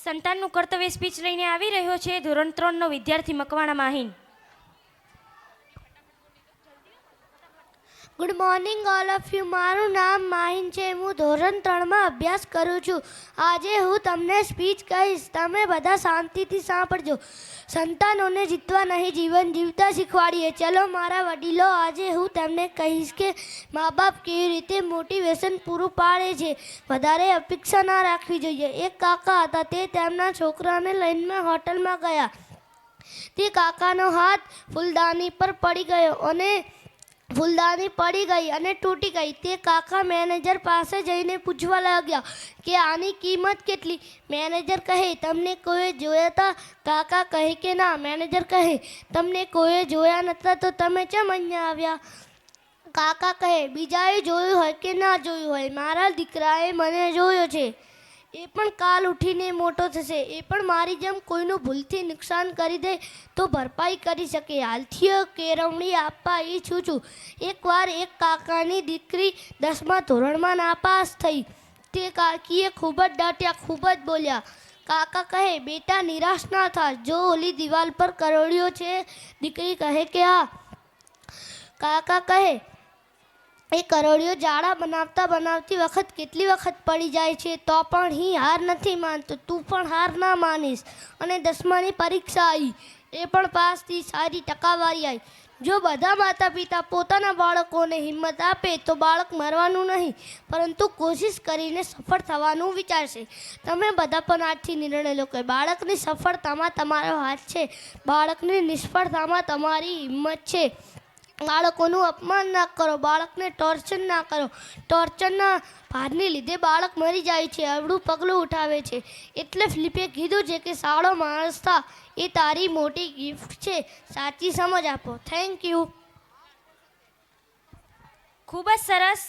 સંતાનનું કર્તવ્ય સ્પીચ લઈને આવી રહ્યો છે ધોરણ 3 નો વિદ્યાર્થી Makwana Mahin. Good morning all of you. મારું નામ માહિન છે. હું ધોરણ 3માં અભ્યાસ કરું છું. આજે હું તમને સ્પીચ કહીશ. તમે બધા શાંતિથી સાંભળજો. સંતાનોને જીતવા નહીં જીવન જીવતા શીખવાડીએ. ચલો મારા વડીલો, આજે હું તમને કહીશ કે મા બાપ કેવી રીતે મોટિવેશન પૂરું પાડે છે. વધારે અપેક્ષા ના રાખવી જોઈએ. એક કાકા હતા. તે તેમના છોકરાને લઈને હોટલમાં ગયા. તે કાકાનો હાથ ફૂલદાની પર પડી ગયો અને ફૂલદાની પડી ગઈ અને તૂટી ગઈ. તે કાકા મેનેજર પાસે જઈને પૂછવા લાગ્યા કે આની કિંમત કેટલી. મેનેજર કહે, તમને કોઈએ જોયા હતા? કાકા કહે કે ના. મેનેજર કહે, તમને કોઈએ જોયા નહોતા તો તમે કેમ અહીંયા આવ્યા? કાકા કહે, બીજાએ જોયું હોય કે ના જોયું હોય, મારા દીકરાએ મને જોયો છે. એ પણ કાલ ઉઠીને મોટો થશે. એ પણ મારી જેમ કોઈનું ભૂલથી નુકસાન કરી દે તો ભરપાઈ કરી શકે. હાલથી કેળવણી આપવા ઈચ્છું છું. એકવાર એક કાકાની દીકરી 10મા ધોરણમાં નાપાસ થઈ. તે કાકીએ ખૂબ જ ડાંટ્યા, ખૂબ જ બોલ્યા. કાકા કહે, બેટા નિરાશ ના થા. જો ઓલી દિવાલ પર કરોડિયો છે? દીકરી કહે કે હા. કાકા કહે, એ કરોડિયો જાડા બનાવતા બનાવતી વખત કેટલી વખત પડી જાય છે, તો પણ હી હાર નથી માનતો. તું પણ હાર ના માનીશ. અને 10માની પરીક્ષા આવી. એ પણ પાસ થઈ. સારી ટકાવારી આવી. જો બધા માતા પિતા પોતાના બાળકોને હિંમત આપે તો બાળક મરવાનું નહીં, પરંતુ કોશિશ કરીને સફળ થવાનું વિચારશે. તમે બધા પણ આજથી નિર્ણય લો કે બાળકની સફળતામાં તમારો હાથ છે, બાળકની નિષ્ફળતામાં તમારી હિંમત છે. બાળકોનું અપમાન ના કરો, બાળકને ટોર્ચર ના કરો. ટોર્ચરના ભારની લીધે બાળક મરી જાય છે, અવળું પગલું ઉઠાવે છે. એટલે ફિલિપે કીધું છે કે સારો માણસ થા, એ તારી મોટી ગિફ્ટ છે. સાચી સમજ આપો. Thank you. ખૂબ જ સરસ.